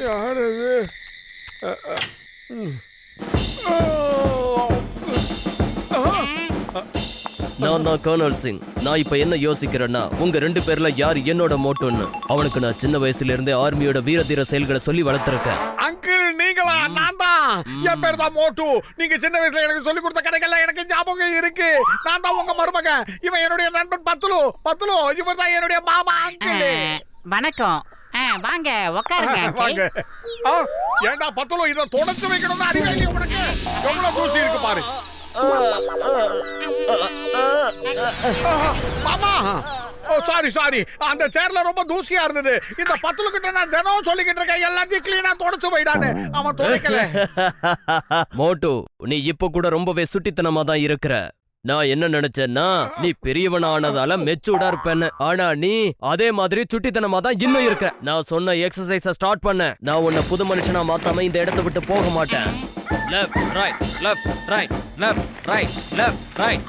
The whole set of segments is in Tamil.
யார் அது? நான் தான் கர்னல் சிங். நான் இப்ப என்ன யோசிக்கிறேன்னா, உங்க 2 பேர்ல யார் என்னோட மோட்டோன்னு. அவனுக்கு நான் சின்ன வயசுல இருந்தே ஆர்மியோட வீரதீர செயல்களை சொல்லி வளர்த்திருக்கேன். அங்கிள் நீங்களா? நான் தான். என் பேர் தான் மோட்டு. நீங்க சின்ன வயசுல எனக்கு சொல்லி கொடுத்த கதைகள்லாம் எனக்கு ஞாபகம் இருக்கு. நான் தான் உங்க மருமகன். இவன் என்னுடைய நண்பன் பத்துலு. இவர் தான் என்னுடைய மாமா அங்கிள். வணக்கம். வாங்க உட்காருங்க. வாங்க. ஏண்டா பத்துலு, இதை தொடச்சு வைக்கணும்னு அறிவாளி உனக்கு? எவ்வளவு தூசி இருக்கு பாரு. மாமா, சாரி, அந்த சேர்ல ரொம்ப தூசியா இருந்தது. இந்த பத்துலு கிட்ட நான் தினம் சொல்லிக்கிட்டு இருக்கேன், எல்லாத்தையும் கிளீனா தொடச்சு வைடான்னு. அவன் துடைக்கல. மோட்டு, நீ இப்ப கூட ரொம்பவே சுட்டித்தனமா தான் இருக்கிற. நான் என்ன நினைச்சேன்னா, நீ பெரியவன் ஆனதால மெச்சூர்டா இருப்பேன்னு. ஆனா நீ அதே மாதிரி சுட்டித்தனமா தான் இன்னும் இருக்க. நான் சொன்ன எக்ஸசைஸ ஸ்டார்ட் பண்ண. நான் உன்னை புது மனுஷனா மாத்தாம இந்த இடத்தை விட்டு போக மாட்டேன். Left right left right left right left right.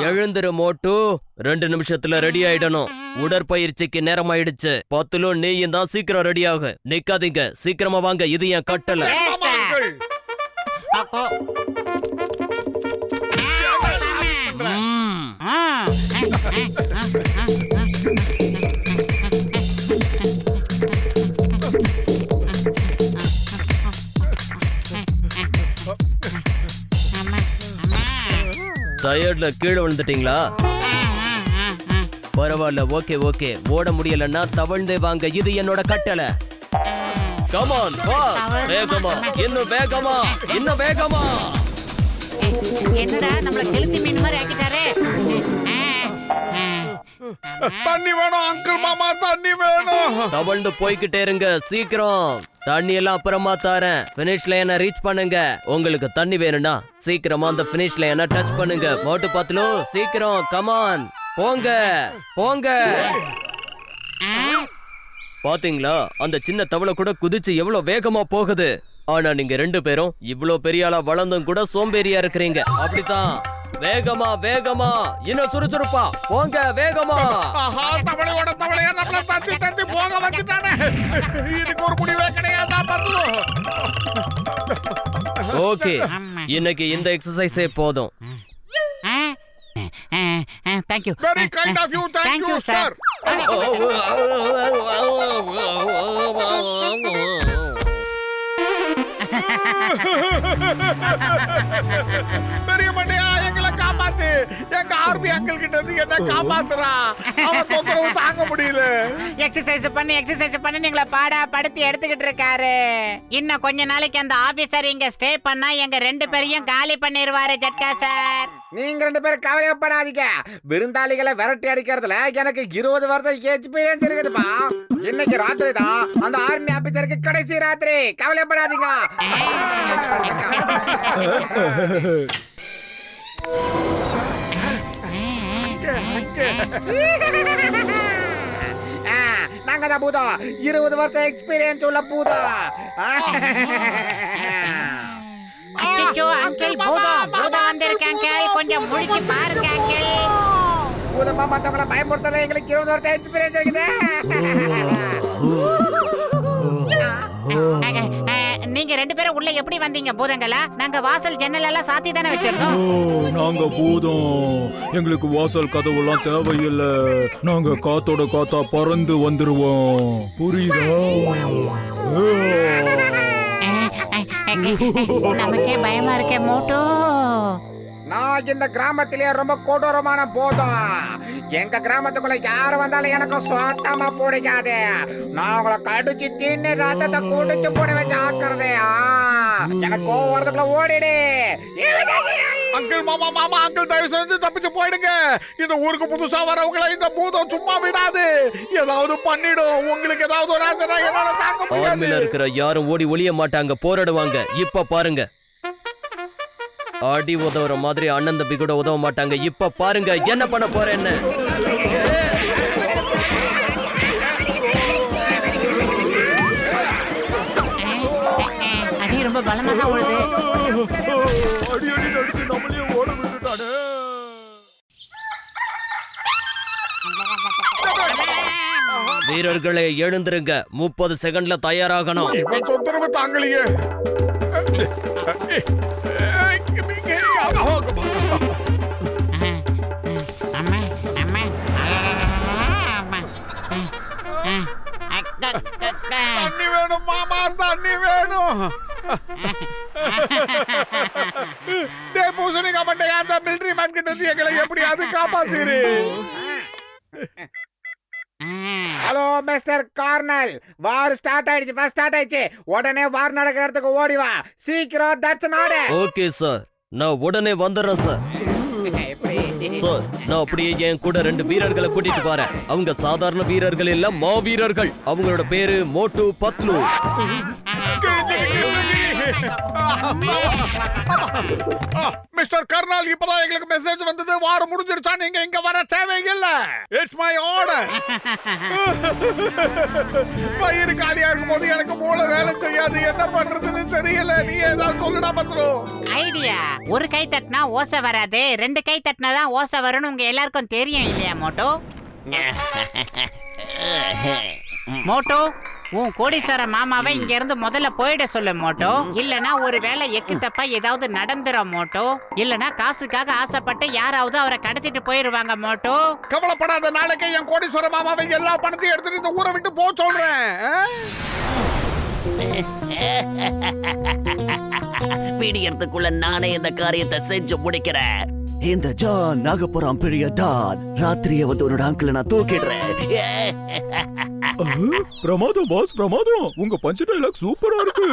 எழுந்திரு மோட்டு. 2 நிமிஷத்துல ரெடி ஆயிடணும். உடற்பயிற்சிக்கு நேரம் ஆயிடுச்சு. பத்துலு நீயும் தான் சீக்கிரம் ரெடி ஆகு. நிக்காதீங்க, சீக்கிரமா வாங்க. இது என் கட்டளை. டயர்ட்ல கீழே விழுந்துட்டீங்களா? பரவாயில்ல, ஓகே. ஓட முடியலன்னா தவழ்ந்தே வாங்க. இது என்னோட கட்டளை. Come on, வேகமா, இன்னும் வேகமா. என்னடா நம்மள கெளுத்தி மீன் மாதிரி ஆக்கிட்டாரே. தண்ணி வேணும் அங்கிள். மாமா, தண்ணி வேணும். தவழ்ந்து போய்கிட்டே இருங்க, சீக்கிரம். தண்ணி எல்லாம் அப்புறமா தரேன். பினிஷ் லைனை ரீச் பண்ணுங்க. உங்களுக்கு தண்ணி வேணும்னா சீக்கிரமா அந்த பினிஷ் லைனை டச் பண்ணுங்க. மோட்டு பத்துலு, சீக்கிரம். கமான், போங்க. பாத்தீங்களா, அந்த சின்ன தவளை கூட குதிச்சு எவ்வளவு வேகமா போகுது. ஆனா நீங்க 2 பேரும் இவ்வளவு பெரிய ஆளா வளர்ந்தும் கூட சோம்பேறியா இருக்கிறீங்க. அப்படித்தான். வேகமா, இன்னும் சுறுசுறுப்பா போங்க. வேகமா. தவளையா நம்மள தத்தி போக வச்சுட்டானே. இதுக்கு ஒரு முடிவே கிடையாதா பத்துலு? ஓகே, இன்னைக்கு இந்த எக்ஸசைஸே போதும். Thank you. Very kind of you. Thank you, sir. பெரிய மண்டையா, எங்களை காப்பாத்து. எங்க ஆர்மி அங்கிள் கிட்ட இருந்து என்ன காப்பாத்துறா. அவன் தொந்தரவு தாங்க முடியல. எக்ஸசைஸ் பண்ணி நீங்கள பாடா படுத்தி எடுத்துக்கிட்டு இருக்காரு. இன்னும் கொஞ்ச நாளைக்கு அந்த ஆபீசர் இங்க ஸ்டே பண்ணா எங்க 2 பேரையும் காலி பண்ணிடுவாரு ஜட்கா சார். நீங்க 2 பேரும் கவலைப்படாதீங்க. விருந்தாளிகளை விரட்டி அடிக்கிறதுல எனக்கு 20 வருஷம் எக்ஸ்பீரியன்ஸ் இருக்குதுப்பா. இன்னைக்கு ராத்திரி தான் அந்த ஆர்மி ஆபீசருக்கு கடைசி ராத்திரி. கவலைப்படாதீங்க. நாங்க தான் பூதம். 20 வருஷம் எக்ஸ்பீரியன்ஸ் உள்ள பூதம். அச்சோ அங்கிள், பூதம் வந்திருக்காங்க. கொஞ்சம் முழுக்கி பாருங்க அங்கிள். பூதமா மத்தவங்களை பயமுறுத்தல. எங்களுக்கு 20 வருஷம் எக்ஸ்பீரியன்ஸ் இருக்குது. நீங்க 2 பேரும் உள்ள எப்படி வந்தீங்க பூதங்களா? நாங்க வாசல் ஜன்னல் எல்லாம் சாத்தி தானே வச்சிருந்தோம். நாங்க பூதம். எங்களுக்கு வாசல் கதவுலாம் தேவையில்லை. நாங்க காத்தோட காத்தா பறந்து வந்துருவோம். புரியுதா? நமக்கே பயமா இருக்கே மோட்டோ. நான் இந்த கிராமத்திலேயே ரொம்ப கொடூரமான பூதம். எங்க கிராமத்துக்குள்ள யாரு வந்தாலும் எனக்கு சுத்தமா பிடிக்காது. நான் உங்களை கடிச்சு தின்னு ரத்தத்தை குடிச்சு போடுவேன். ஜாக்கிரதை. எனக்கு கோவறதுக்குள்ள ஓடிடு. அங்கிள், மாமா அங்கிள், தயவு செஞ்சு தப்பிச்சு போயிடுங்க. இந்த ஊருக்கு புதுசா வரவங்களை இந்த பூதம் சும்மா விடாது. ஏதாவது பண்ணிடும். உங்களுக்கு ஏதாவது ஒரு ஆசை என்னால தாங்க முடியாது. ஆர்மில இருக்கிற யாரும் ஓடி ஒளிய மாட்டாங்க, போராடுவாங்க. இப்ப பாருங்க. அடி உதவுற மாதிரி அண்ணன் தம்பி கூட உதவ மாட்டாங்க. இப்ப பாருங்க என்ன பண்ண போறேன்னு. அடி ரொம்ப பலமா தான் ஓடுது. அடி அடி நடிச்சு நம்மளையும் ஓட விட்டுட்டானே. வீரர்களை எழுந்திருங்க, 30 செகண்ட்ல தயாராகணும். இவன் தொந்தரவு தாங்கலையே. அம்மா அம்மா அம்மா. தண்ணி வேணும் மாமா, தண்ணி வேணும். பூசணிக்கா மட்டை அந்த மிலிட்டரி மேன் கிட்ட இருந்து எங்களை எப்படியாவது காப்பாத்திரு. Hello mister colonel, war start ஆயிடுச்சு. உடனே வார் நடக்கிற இடத்துக்கு ஓடி வா சீக்கிரம். That's an order. Okay sir, நான் உடனே வந்துடுறேன் சார். சார், நான் அப்படியே என் கூட 2 வீரர்களை கூட்டிட்டு போறேன். அவங்க சாதாரண வீரர்கள் இல்ல, மாவீரர்கள். அவங்களோட பேரு மோட்டு பத்லு. மிஸ்டர் கர்னல், இப்பதான் எங்களுக்கு மெசேஜ் வந்தது, வாரம் முடிஞ்சிருச்சா, நீங்க இங்க வர தேவையில்லை. It's my order. வயிறு காலியா இருக்கும் போது எனக்கு மூளை வேலை செய்யாது, என்ன பண்றதுன்னு தெரியல. நீ ஏதாவது சொல்லுடா பத்லு. ஐடியா. ஒரு கை தட்டினா ஓசை வராது, 2 கை தட்டினா தான் ஓசை வரும்னு உங்க எல்லாருக்கும் தெரியும் இல்லையா மோட்டோ? மோட்டோ, உன் கோடீஸ்வர மாமாவை இங்க இருந்து முதல்ல போயிட சொல்லு மோட்டோ. இல்லனா ஒரு வேளை எக்கு தப்பா ஏதாவது நடந்துரும் மோட்டோ. இல்லனா காசுக்காக ஆசைப்பட்டு யாராவது அவரை கடத்திட்டு போயிருவாங்க மோட்டோ. கவலைப்படாத, நாளைக்கு என் கோடீஸ்வர மாமாவை எல்லா பணத்தையும் எடுத்துட்டு இந்த ஊரை விட்டு போக சொல்றேன். விடியறதுக்குள்ள நானே இந்த காரியத்தை செஞ்சு முடிக்கிறேன். இந்த ஜான் நாகப்புறம் பெரிய டான். ராத்திரியே வந்து உன்னோட அங்கிளை நான் தூக்கிடுறேன். பிரமாதம் பாஸ், பிரமாதம். உங்க பஞ்ச் டைலாக் சூப்பரா இருக்கு.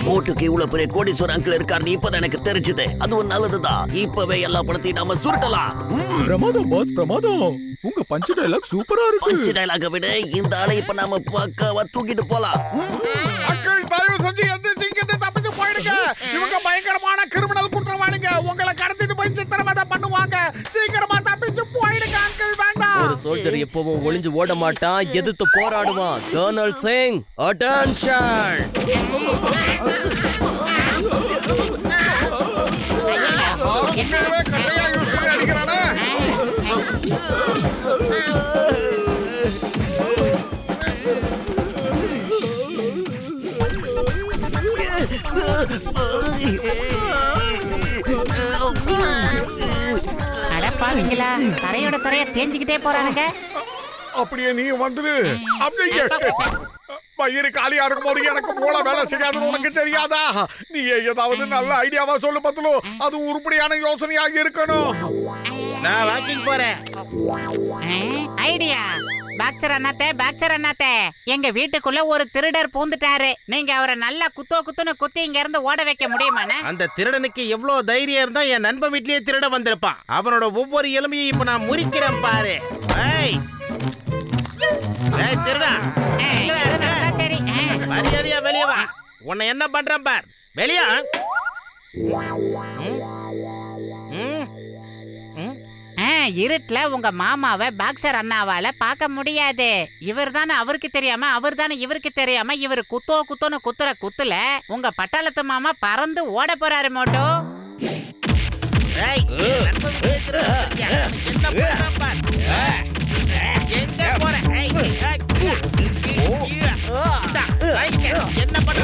மோட்டுக்கு இவ்வளவு பெரிய கோடீஸ்வரர் அங்கிள் இருக்காருன்னு இப்பதான் எனக்கு தெரிஞ்சது. அதுவும் நல்லதுதான். இப்பவே எல்லா பணத்தையும் நாம சுருட்டலாம். பிரமாதம் பாஸ், பிரமாதம். உங்க பஞ்ச் டைலாக் சூப்பரா இருக்கு. பஞ்சு டைலாக விட இந்த ஆளை இப்ப நாம பக்காவா தூக்கிட்டு போலாம். அங்கிள், தயவு செஞ்சு எந்திரிச்சு இங்க இருந்து தப்பிச்சு போயிடுங்க. இவங்க பயங்கரமான கிரிமினல் குற்றவாளிங்க. உங்களை கடத்திட்டு போய் சித்திரவதை பண்ணுவாங்க. சீக்கிரமா தப்பிச்சு போயிடுங்க அங்கிள். வேண்டாம். ஒரு சோல்ஜர் எப்பவும் ஒளிஞ்சு ஓட மாட்டான், எதிர்த்து போராடுவான். Kernel Singh, attention. உண்மையாவே கட்டையா யூஸ் பண்ணி அடிக்கிறானே. அடப்பாவீங்களா, தரையோட தரைய தேஞ்சிக்கிட்டே போறானுங்க. அப்படியே நீ வந்துரு. அப்படியே வயிறு காலியா இருக்கும் போது எனக்கு மூளை வேலை செய்யாதுன்னு உனக்கு தெரியாதா? நீ ஏதாவது நல்ல ஐடியாவா சொல்லு பத்லு. அது உருப்படியான யோசனையாக இருக்கணும். நான் வாக்கிங் போறேன். ஐடியா. பாக்ஸர் அண்ணாத்தே, எங்க வீட்டுக்குள்ள ஒரு திருடர் பூந்துட்டாரு. நீங்க அவரை நல்லா குத்துன்னு குத்தி இங்க இருந்து ஓட வைக்க முடியுமாண்ணே? அந்த திருடனுக்கு எவ்வளவு தைரியம் இருந்தா என் நண்பன் வீட்லயே திருட வந்திருப்பான். அவனோட ஒவ்வொரு எலும்பையும் இப்ப நான் முறிக்கிறேன் பாரு. ஏய் திருடா, சரி. மரியாதையா வெளியே வா. உன்னை என்ன பண்றேன் பார். வெளியா. இருட்டுல உங்க மாமாவை பாக்ஸர் அண்ணாவால பார்க்க முடியாது. இவர் தானே அவருக்கு தெரியாம, அவர் தானே இவருக்கு தெரியாம, இவர் குத்தோன்னு குத்துற குத்துல உங்க பட்டாளத்து மாமா பறந்து ஓட போறாரு மோட்டோ. ஏய், என் நண்பன் வீட்லயே திருட வந்திருக்கியா? என்ன பண்றேன் பார். எங்க போற? ஏய், என்ன பண்ற?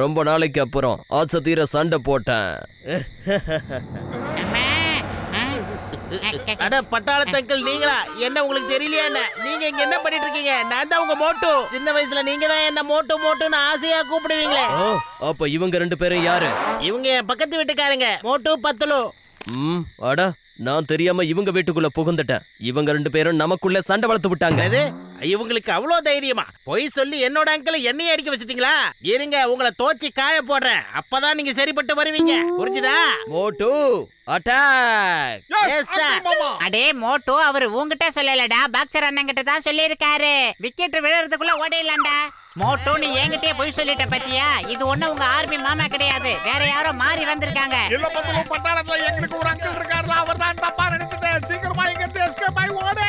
ரொம்ப நாளைக்கு அப்புறம் ஆசை தீர சண்டை போட்டேன். அட பட்டாளத்தங்கள் நீங்களா? என்ன உங்களுக்கு தெரியலையா? என்ன நீங்க இங்க என்ன பண்ணிட்டு இருக்கீங்க? நான் தான் உங்க மோட்டு. சின்ன வயசுல நீங்க தான் என்ன மோட்டுன்னு ஆசையா கூப்பிடுவீங்களே. அப்ப இவங்க 2 பேரும் யாரு? இவங்க என் பக்கத்து வீட்டுக்காரங்க, மோட்டு பத்லு. அட நான் தெரியாம இவங்க வீட்டுக்குள்ள புகுந்துட்டேன். இவங்க 2 பேரும் நமக்குள்ள சண்டை வளர்த்து விட்டாங்க. என்னது? இவங்களுக்கு அவ்வளோ தைரியமா? பொய் சொல்லி என்னோட அங்கிளை எண்ணெய் அடிக்க வச்சிட்டீங்களா? இருங்க, உங்களை தோச்சி காய போடுறேன். அப்பதான் நீங்க சரிப்பட்டு வருவீங்க. புரிஞ்சுதா? மோட்டு அட்டாக். Yes, sir. அடே மோட்டு அவர் உங்ககிட்ட சொல்லலடா, பாக்ஸர் அண்ணன் கிட்ட தான் சொல்லியிருக்காரு. விக்கெட் விழுறதுக்குள்ள ஓடிடலாம்டா. மோட்டு நீ என்கிட்டயே போய் சொல்லிட்ட பத்தியா? இது ஒண்ணு உங்க ஆர்மி மாமா கிடையாது, வேற யாரோ மாறி வந்திருக்காங்க. இல்ல பத்தலு, பட்டாளத்துல எங்களுக்கு ஒரு அங்கிள் இருக்காருல, அவர் தான் தப்பா நினைச்சிட்டேன். சீக்கிரமா இங்க எஸ்கேப் ஆகி ஓடு.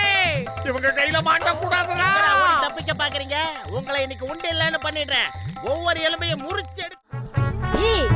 இவங்க கையில மாட்ட கூடாதுடா. என்னடா ஓடி தப்பிக்க பாக்குறீங்க? உங்களை இன்னைக்கு உண்டு இல்லைன்னு பண்ணிடுறேன். ஒவ்வொரு எலும்பையும் முறிச்சு எடு. ஏய்